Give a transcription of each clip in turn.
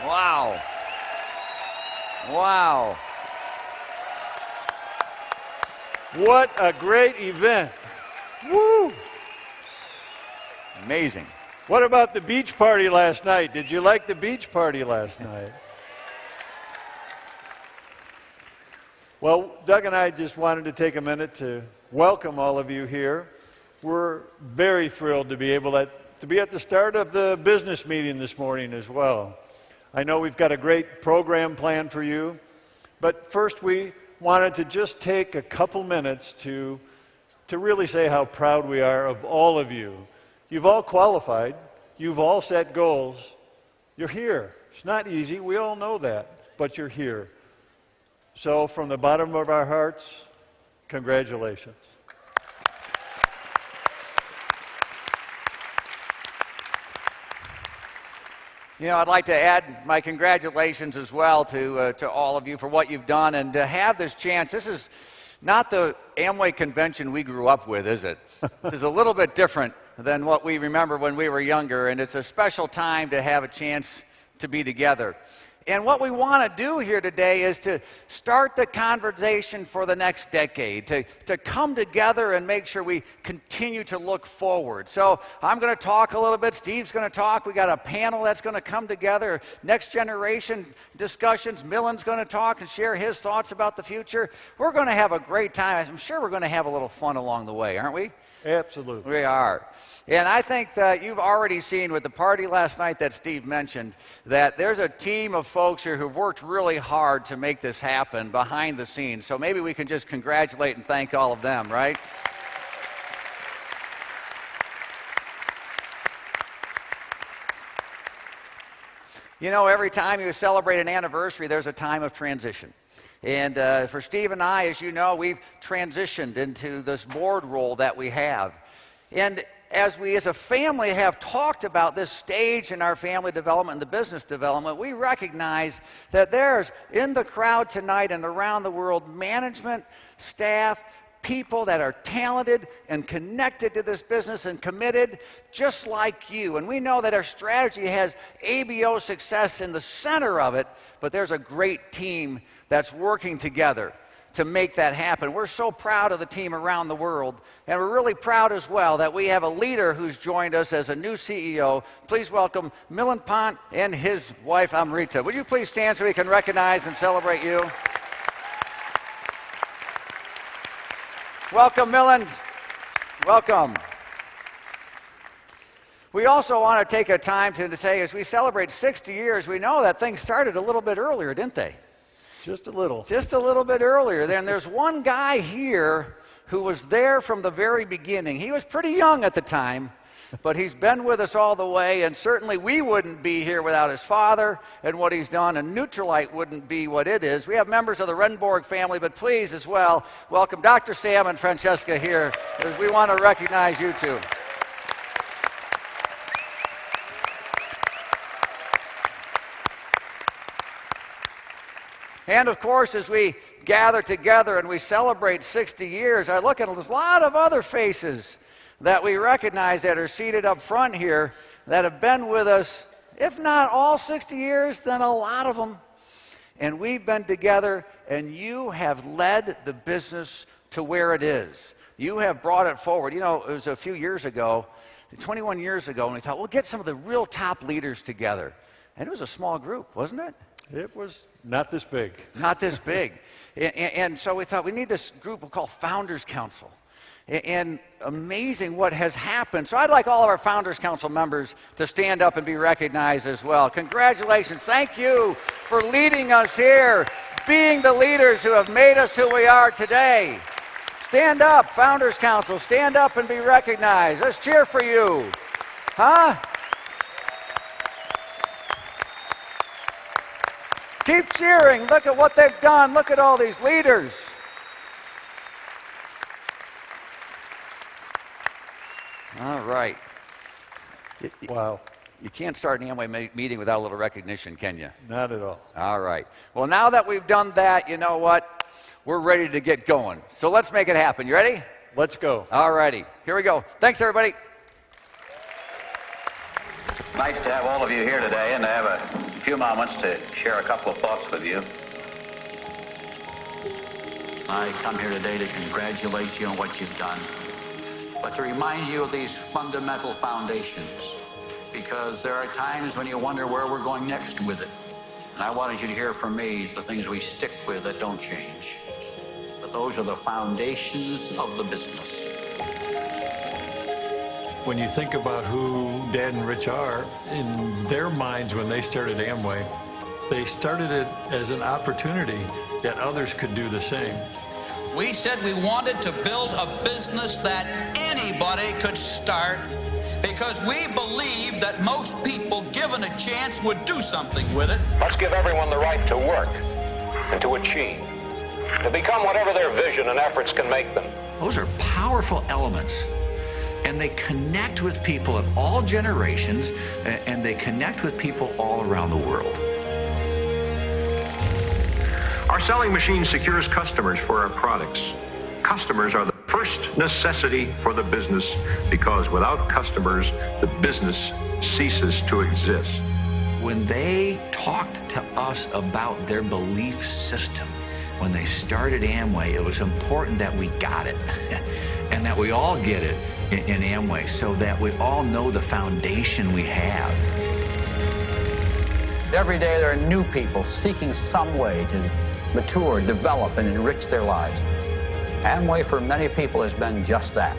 Wow. Wow. What a great event. Woo! Amazing. What about the beach party last night? Did you like the beach party last night? Well, Doug and I just wanted to take a minute to welcome all of you here. We're very thrilled to be able to be at the start of the business meeting this morning as well. I know we've got a great program planned for you, but first we wanted to just take a couple minutes to really say how proud we are of all of you. You've all qualified. You've all set goals. You're here. It's not easy. We all know that, but you're here. So from the bottom of our hearts, congratulations. You know, I'd like to add my congratulations as well to all of you for what you've done, and to have this chance. This is not the Amway convention we grew up with, is it? This is a little bit different than what we remember when we were younger, and it's a special time to have a chance to be together. And what we want to do here today is to start the conversation for the next decade, to come together and make sure we continue to look forward. So I'm going to talk a little bit. Steve's going to talk. We got a panel that's going to come together, next generation discussions. Millen's going to talk and share his thoughts about the future. We're going to have a great time. I'm sure we're going to have a little fun along the way, aren't we? Absolutely. We are. And I think that you've already seen with the party last night that Steve mentioned that there's a team of folks here who've worked really hard to make this happen behind the scenes. So maybe we can just congratulate and thank all of them, right? You know, every time you celebrate an anniversary, there's a time of transition. And for Steve and I, as you know, we've transitioned into this board role that we have. And as we as a family have talked about this stage in our family development and the business development, we recognize that there's in the crowd tonight and around the world management, staff, people that are talented and connected to this business and committed just like you. And we know that our strategy has ABO success in the center of it, but there's a great team that's working together to make that happen. We're so proud of the team around the world, and we're really proud as well that we have a leader who's joined us as a new CEO. Please welcome Millen Pont and his wife, Amrita. Would you please stand so we can recognize and celebrate you? Welcome, Millen. Welcome. We also want to take a time to say, as we celebrate 60 years, we know that things started a little bit earlier, didn't they? Just a little. Just a little bit earlier. Then there's one guy here who was there from the very beginning. He was pretty young at the time, but he's been with us all the way, and certainly we wouldn't be here without his father and what he's done, and Nutrilite wouldn't be what it is. We have members of the Renborg family, but please as well, welcome Dr. Sam and Francesca here, as we want to recognize you two. And of course, as we gather together and we celebrate 60 years, I look at a lot of other faces that we recognize that are seated up front here that have been with us, if not all 60 years, then a lot of them. And we've been together, and you have led the business to where it is. You have brought it forward. You know, it was a few years ago, 21 years ago, and we thought, we'll get some of the real top leaders together. And it was a small group, wasn't it? It was not this big. Not this big. And so we thought we need this group we'll call Founders Council. And amazing what has happened. So I'd like all of our Founders Council members to stand up and be recognized as well. Congratulations. Thank you for leading us here, being the leaders who have made us who we are today. Stand up, Founders Council. Stand up and be recognized. Let's cheer for you. Huh? Keep cheering. Look at what they've done. Look at all these leaders. All right. Wow. You can't start an Amway meeting without a little recognition, can you? Not at all. All right. Well, now that we've done that, you know what? We're ready to get going. So let's make it happen. You ready? Let's go. All righty. Here we go. Thanks, everybody. Nice to have all of you here today and to have a few few moments to share a couple of thoughts with you. I come here today to congratulate you on what you've done, but to remind you of these fundamental foundations, because there are times when you wonder where we're going next with it. And I wanted you to hear from me the things we stick with that don't change. But those are the foundations of the business. When you think about who Dad and Rich are, in their minds when they started Amway, they started it as an opportunity that others could do the same. We said we wanted to build a business that anybody could start, because we believe that most people, given a chance, would do something with it. Let's give everyone the right to work and to achieve, to become whatever their vision and efforts can make them. Those are powerful elements, and they connect with people of all generations, and they connect with people all around the world. Our selling machine secures customers for our products. Customers are the first necessity for the business, because without customers, the business ceases to exist. When they talked to us about their belief system, when they started Amway, it was important that we got it and that we all get it in Amway, so that we all know the foundation we have. Every day there are new people seeking some way to mature, develop, and enrich their lives. Amway for many people has been just that.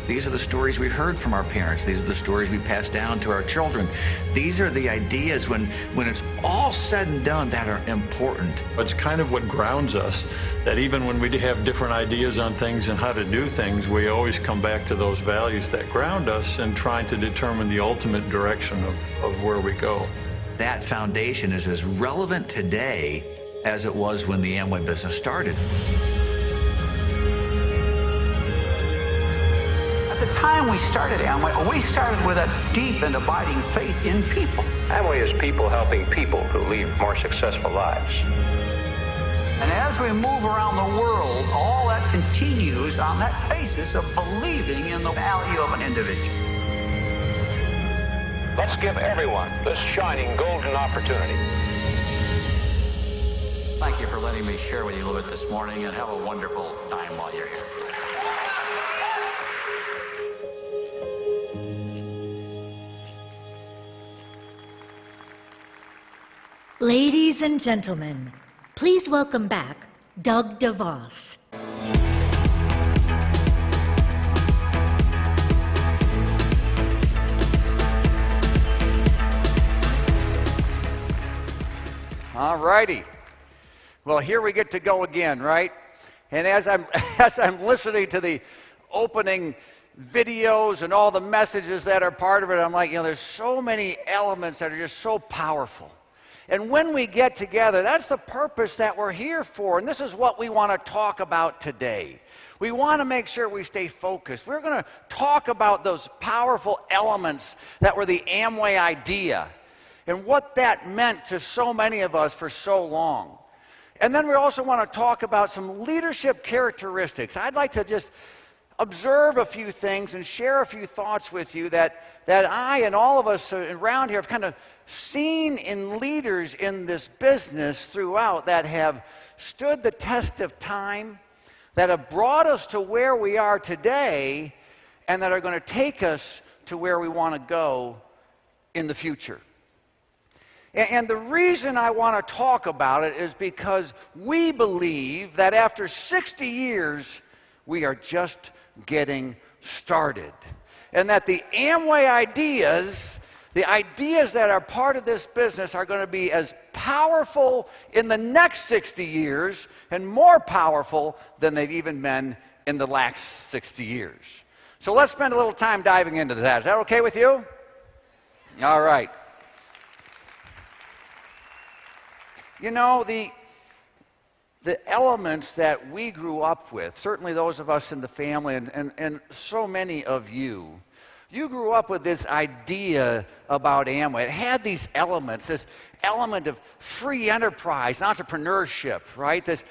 These are the stories we heard from our parents. These are the stories we passed down to our children. These are the ideas, when it's all said and done, that are important. It's kind of what grounds us, that even when we have different ideas on things and how to do things, we always come back to those values that ground us and trying to determine the ultimate direction of where we go. That foundation is as relevant today as it was when the Amway business started. At the time we started Amway, we started with a deep and abiding faith in people. Amway is people helping people who lead more successful lives. And as we move around the world, all that continues on that basis of believing in the value of an individual. Let's give everyone this shining golden opportunity. Thank you for letting me share with you a little bit this morning, and have a wonderful time while you're here. Ladies and gentlemen, please welcome back Doug DeVos. All righty. Well, here we get to go again, right? And as I'm listening to the opening videos and all the messages that are part of it, I'm like, there's so many elements that are just so powerful. And when we get together, that's the purpose that we're here for. And this is what we want to talk about today. We want to make sure we stay focused. We're going to talk about those powerful elements that were the Amway idea and what that meant to so many of us for so long. And then we also want to talk about some leadership characteristics. I'd like to just observe a few things and share a few thoughts with you that I and all of us around here have kind of seen in leaders in this business throughout, that have stood the test of time, that have brought us to where we are today, and that are going to take us to where we want to go in the future. And the reason I want to talk about it is because we believe that after 60 years, we are just getting started. And that the Amway ideas, the ideas that are part of this business, are going to be as powerful in the next 60 years and more powerful than they've even been in the last 60 years. So let's spend a little time diving into that. Is that okay with you? All right. The elements that we grew up with, certainly those of us in the family and so many of you grew up with this idea about Amway. It had these elements, this element of free enterprise, entrepreneurship, right? This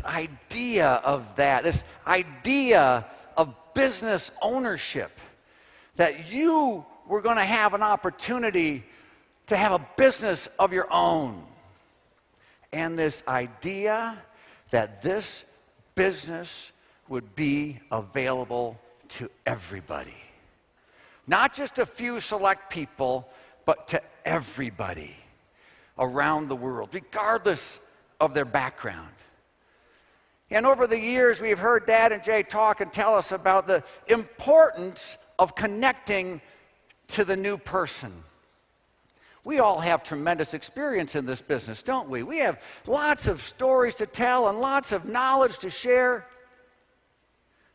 idea of that, this idea of business ownership, that you were going to have an opportunity to have a business of your own. And this idea that this business would be available to everybody. Not just a few select people, but to everybody around the world, regardless of their background. And over the years, we've heard Dad and Jay talk and tell us about the importance of connecting to the new person. We all have tremendous experience in this business, don't we? We have lots of stories to tell and lots of knowledge to share.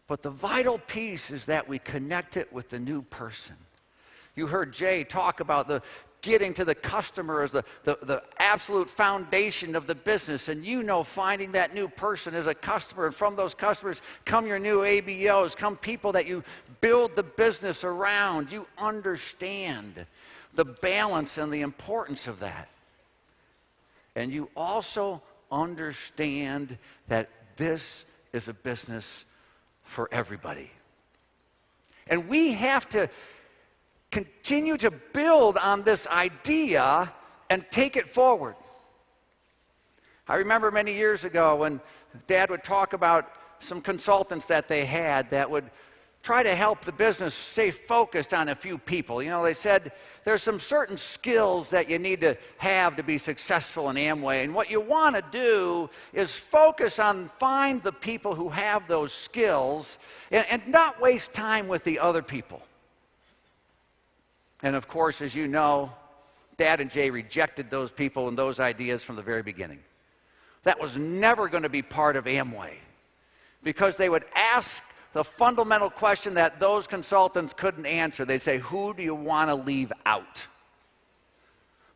But the vital piece is that we connect it with the new person. You heard Jay talk about the getting to the customer as the absolute foundation of the business. And you know, finding that new person as a customer, and from those customers come your new ABOs, come people that you build the business around. You understand the balance and the importance of that. And you also understand that this is a business for everybody. And we have to continue to build on this idea and take it forward. I remember many years ago when Dad would talk about some consultants that they had that would try to help the business stay focused on a few people. You know, they said there's some certain skills that you need to have to be successful in Amway, and what you want to do is focus on find the people who have those skills and not waste time with the other people. And of course, as you know, Dad and Jay rejected those people and those ideas from the very beginning. That was never going to be part of Amway, because they would ask the fundamental question that those consultants couldn't answer. They'd say, who do you want to leave out?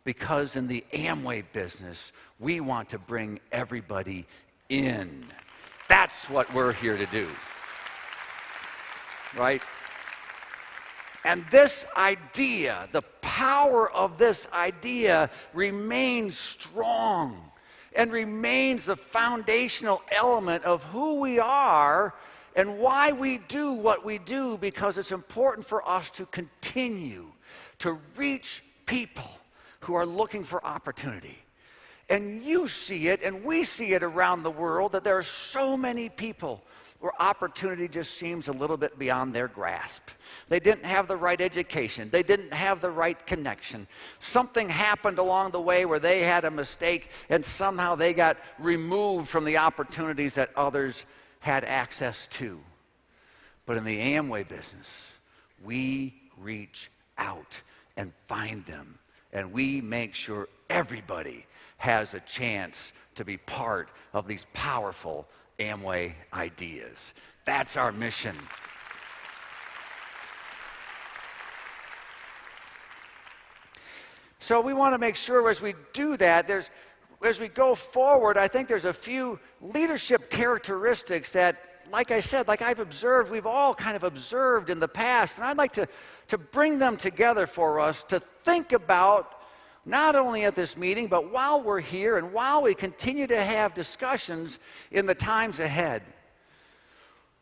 Because in the Amway business, we want to bring everybody in. That's what we're here to do. Right? And this idea, the power of this idea remains strong and remains the foundational element of who we are and why we do what we do, because it's important for us to continue to reach people who are looking for opportunity. And you see it, and we see it around the world, that there are so many people where opportunity just seems a little bit beyond their grasp. They didn't have the right education. They didn't have the right connection. Something happened along the way where they had a mistake, and somehow they got removed from the opportunities that others had access to. But in the Amway business, we reach out and find them, and we make sure everybody has a chance to be part of these powerful Amway ideas. That's our mission. So we want to make sure as we do that, as we go forward, I think there's a few leadership characteristics that, like I said, like I've observed, we've all kind of observed in the past, and I'd like to bring them together for us to think about, not only at this meeting, but while we're here and while we continue to have discussions in the times ahead.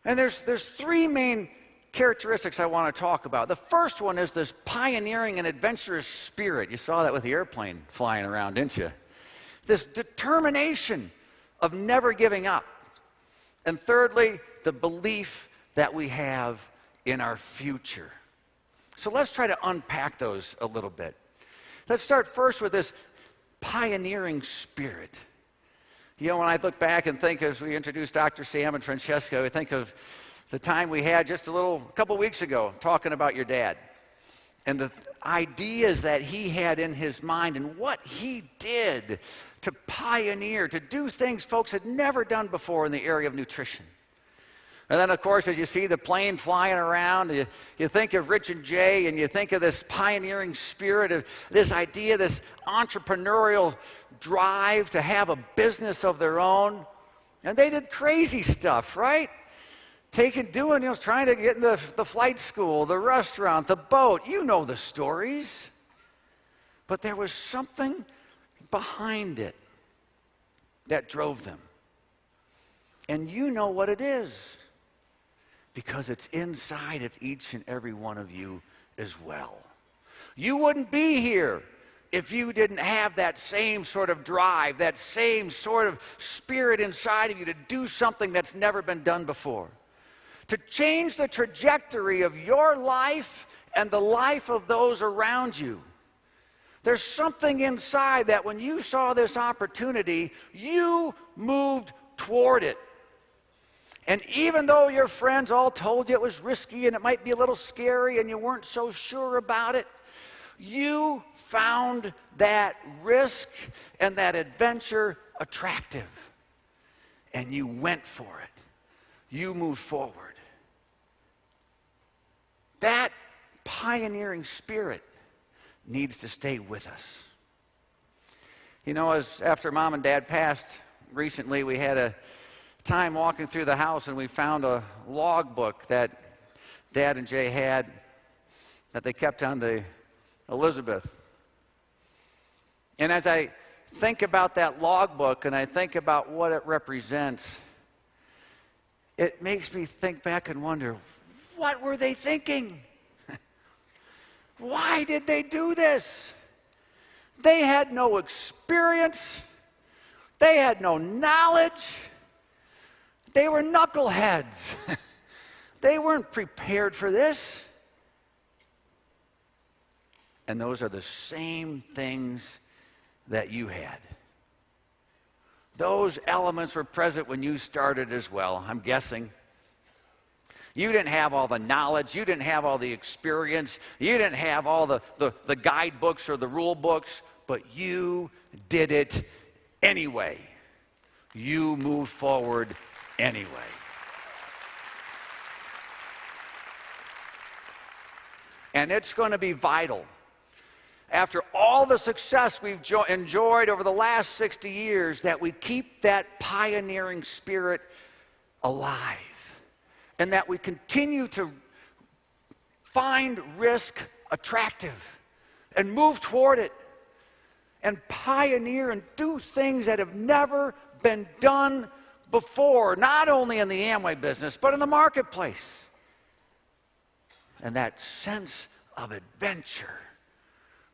And there's three main characteristics I want to talk about. The first one is this pioneering and adventurous spirit. You saw that with the airplane flying around, didn't you? This determination of never giving up. And thirdly, the belief that we have in our future. So let's try to unpack those a little bit. Let's start first with this pioneering spirit. You know, when I look back and think, as we introduced Dr. Sam and Francesco, I think of the time we had just a couple weeks ago talking about your dad and the ideas that he had in his mind and what he did to pioneer, to do things folks had never done before in the area of nutrition. And then, of course, as you see the plane flying around, you think of Rich and Jay, and you think of this pioneering spirit, of this idea, this entrepreneurial drive to have a business of their own. And they did crazy stuff, right? Trying to get in the flight school, the restaurant, the boat. You know the stories. But there was something behind it that drove them. And you know what it is, because it's inside of each and every one of you as well. You wouldn't be here if you didn't have that same sort of drive, that same sort of spirit inside of you to do something that's never been done before, to change the trajectory of your life and the life of those around you. There's something inside that when you saw this opportunity, you moved toward it. And even though your friends all told you it was risky and it might be a little scary and you weren't so sure about it, you found that risk and that adventure attractive. And you went for it. You moved forward. That pioneering spirit needs to stay with us. You know, as after Mom and Dad passed recently, we had a time walking through the house and we found a logbook that Dad and Jay had that they kept on the Elizabeth. And as I think about that logbook and I think about what it represents, it makes me think back and wonder, what were they thinking? Why did they do this? They had no experience. They had no knowledge. They were knuckleheads. They weren't prepared for this. And those are the same things that you had. Those elements were present when you started as well, I'm guessing. You didn't have all the knowledge. You didn't have all the experience. You didn't have all the guidebooks or the rule books, but you did it anyway. You moved forward anyway. And it's going to be vital. After all the success we've enjoyed over the last 60 years, that we keep that pioneering spirit alive. And that we continue to find risk attractive and move toward it and pioneer and do things that have never been done before, not only in the Amway business, but in the marketplace. And that sense of adventure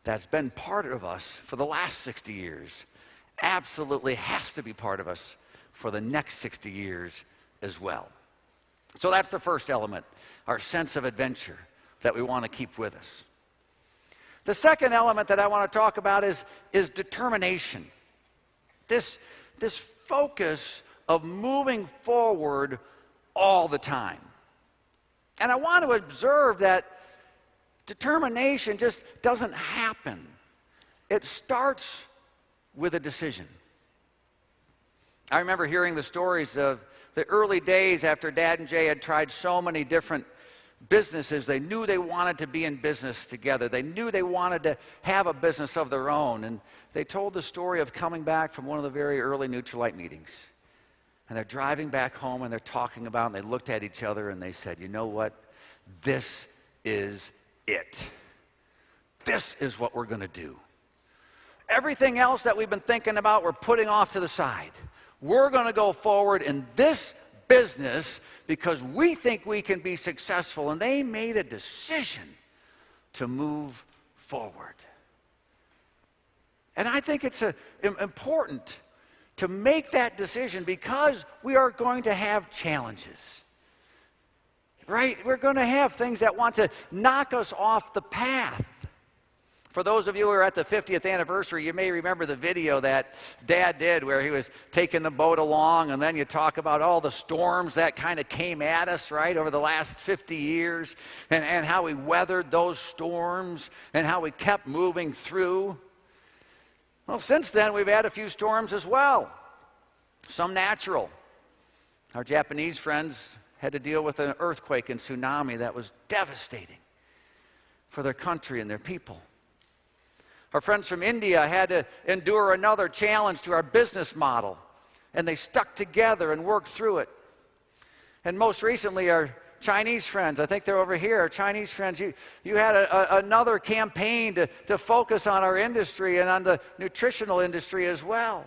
that's been part of us for the last 60 years absolutely has to be part of us for the next 60 years as well. So that's the first element, our sense of adventure that we want to keep with us. The second element that I want to talk about is determination. This focus of moving forward all the time. And I want to observe that determination just doesn't happen. It starts with a decision. I remember hearing the stories of the early days after Dad and Jay had tried so many different businesses. They knew they wanted to be in business together. They knew they wanted to have a business of their own. And they told the story of coming back from one of the very early Nutrilite meetings. And they're driving back home and they're talking about it, and they looked at each other and they said, you know what? This is it. This is what we're going to do. Everything else that we've been thinking about, we're putting off to the side. We're going to go forward in this business because we think we can be successful. And they made a decision to move forward. And I think it's important to make that decision because we are going to have challenges. Right? We're going to have things that want to knock us off the path. For those of you who are at the 50th anniversary, you may remember the video that Dad did where he was taking the boat along, and then you talk about all the storms that kind of came at us, right, over the last 50 years, and how we weathered those storms, and how we kept moving through. Well, since then, we've had a few storms as well, some natural. Our Japanese friends had to deal with an earthquake and tsunami that was devastating for their country and their people. Our friends from India had to endure another challenge to our business model, and they stuck together and worked through it. And most recently, our Chinese friends, I think they're over here, our Chinese friends, you had another campaign to focus on our industry and on the nutritional industry as well.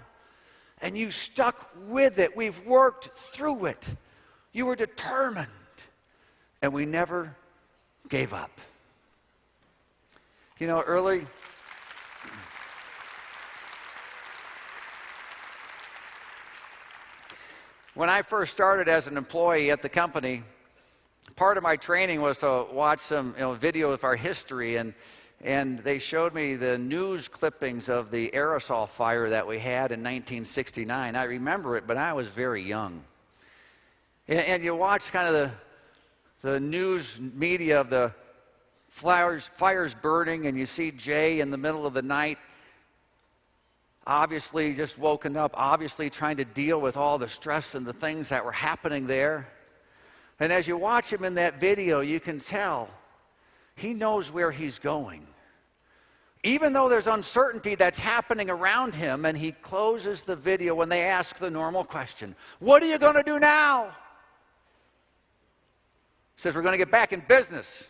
And you stuck with it. We've worked through it. You were determined, and we never gave up. You know, When I first started as an employee at the company, part of my training was to watch some video of our history, and they showed me the news clippings of the aerosol fire that we had in 1969. I remember it, but I was very young. And you watch kind of the news media of the fires burning, and you see Jay in the middle of the night, obviously just woken up, obviously trying to deal with all the stress and the things that were happening there. And as you watch him in that video, you can tell he knows where he's going. Even though there's uncertainty that's happening around him, and he closes the video when they ask the normal question, "What are you going to do now?" He says, "We're going to get back in business.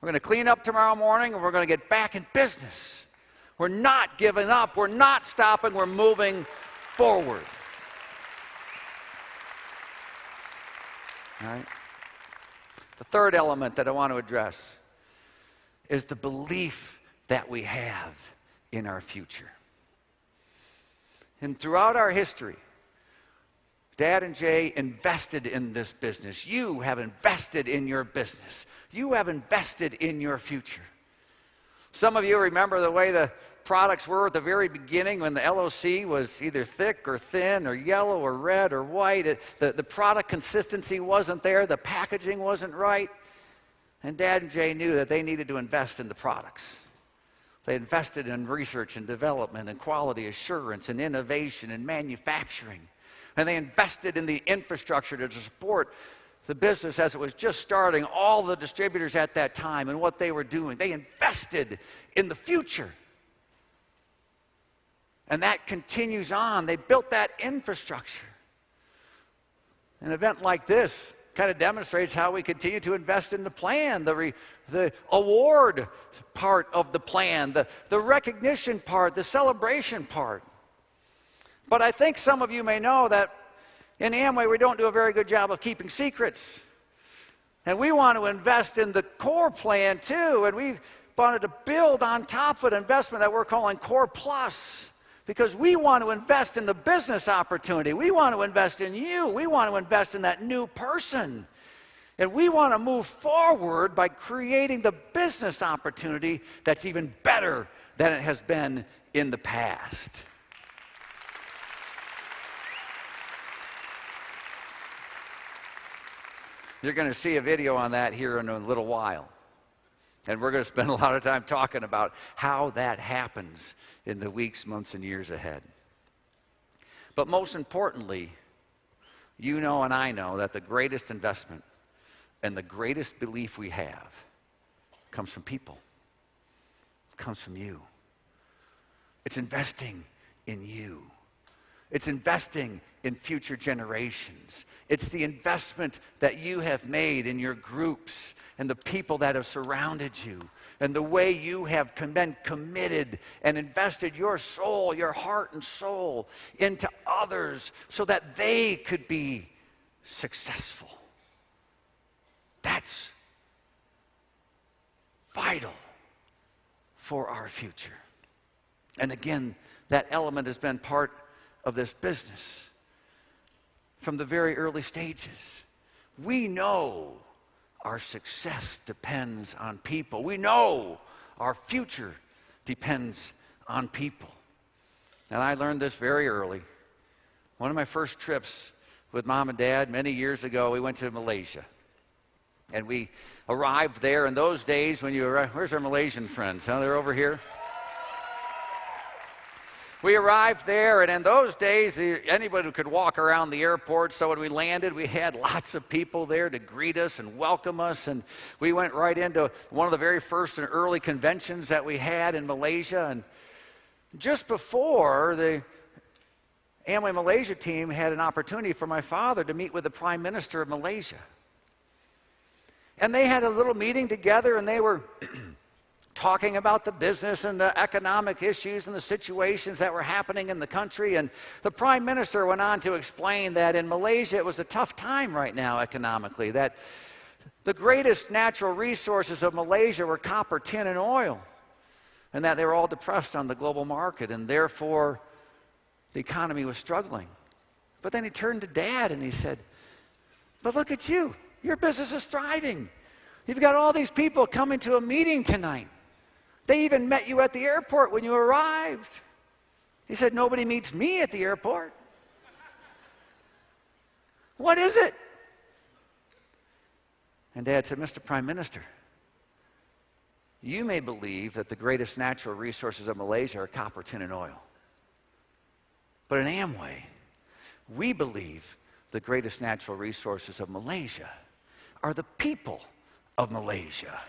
We're going to clean up tomorrow morning, and we're going to get back in business. We're not giving up. We're not stopping. We're moving forward." All right? The third element that I want to address is the belief that we have in our future. And throughout our history, Dad and Jay invested in this business. You have invested in your business. You have invested in your future. Some of you remember the way the products were at the very beginning when the LOC was either thick or thin or yellow or red or white. The product consistency wasn't there. The packaging wasn't right. And Dad and Jay knew that they needed to invest in the products. They invested in research and development and quality assurance and innovation and manufacturing. And they invested in the infrastructure to support the business as it was just starting, all the distributors at that time and what they were doing. They invested in the future. And that continues on. They built that infrastructure. An event like this kind of demonstrates how we continue to invest in the plan, the award part of the plan, the recognition part, the celebration part. But I think some of you may know that in Amway, we don't do a very good job of keeping secrets. And we want to invest in the core plan too, and we've wanted to build on top of an investment that we're calling Core Plus, because we want to invest in the business opportunity. We want to invest in you. We want to invest in that new person. And we want to move forward by creating the business opportunity that's even better than it has been in the past. You're going to see a video on that here in a little while. And we're going to spend a lot of time talking about how that happens in the weeks, months, and years ahead. But most importantly, you know and I know that the greatest investment and the greatest belief we have comes from people. It comes from you. It's investing in you. It's investing in future generations. It's the investment that you have made in your groups and the people that have surrounded you and the way you have been committed and invested your soul, your heart and soul into others so that they could be successful. That's vital for our future. And again, that element has been part of this business from the very early stages. We know our success depends on people. We know our future depends on people. And I learned this very early. One of my first trips with Mom and Dad many years ago, we went to Malaysia. And we arrived there in those days when you arrived. Where's our Malaysian friends? Huh? They're over here. We arrived there, and in those days, anybody could walk around the airport. So when we landed, we had lots of people there to greet us and welcome us. And we went right into one of the very first and early conventions that we had in Malaysia. And just before, the Amway Malaysia team had an opportunity for my father to meet with the Prime Minister of Malaysia. And they had a little meeting together, and they were talking about the business and the economic issues and the situations that were happening in the country. And the Prime Minister went on to explain that in Malaysia it was a tough time right now economically, that the greatest natural resources of Malaysia were copper, tin, and oil, and that they were all depressed on the global market, and therefore the economy was struggling But then he turned to Dad and he said, but look at you. Your business is thriving. You've got all these people coming to a meeting tonight. They even met you at the airport when you arrived. He said, nobody meets me at the airport. What is it? And Dad said, Mr. Prime Minister, you may believe that the greatest natural resources of Malaysia are copper, tin, and oil. But in Amway, we believe the greatest natural resources of Malaysia are the people of Malaysia.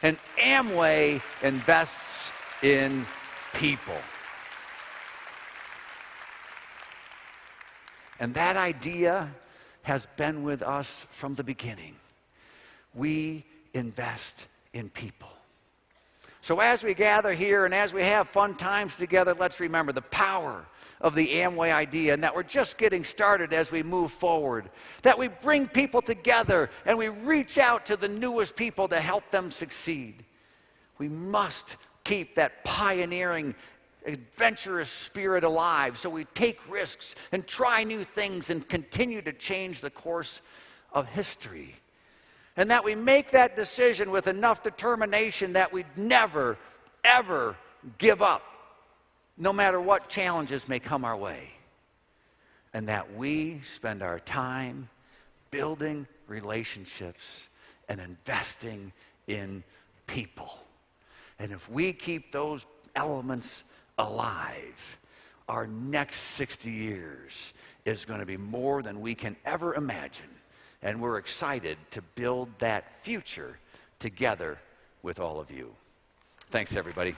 And Amway invests in people. And that idea has been with us from the beginning. We invest in people. So as we gather here and as we have fun times together, let's remember the power of the Amway idea, and that we're just getting started as we move forward. That we bring people together and we reach out to the newest people to help them succeed. We must keep that pioneering, adventurous spirit alive, so we take risks and try new things and continue to change the course of history. And that we make that decision with enough determination that we never, ever give up, no matter what challenges may come our way. And that we spend our time building relationships and investing in people. And if we keep those elements alive, our next 60 years is going to be more than we can ever imagine. And we're excited to build that future together with all of you. Thanks, everybody.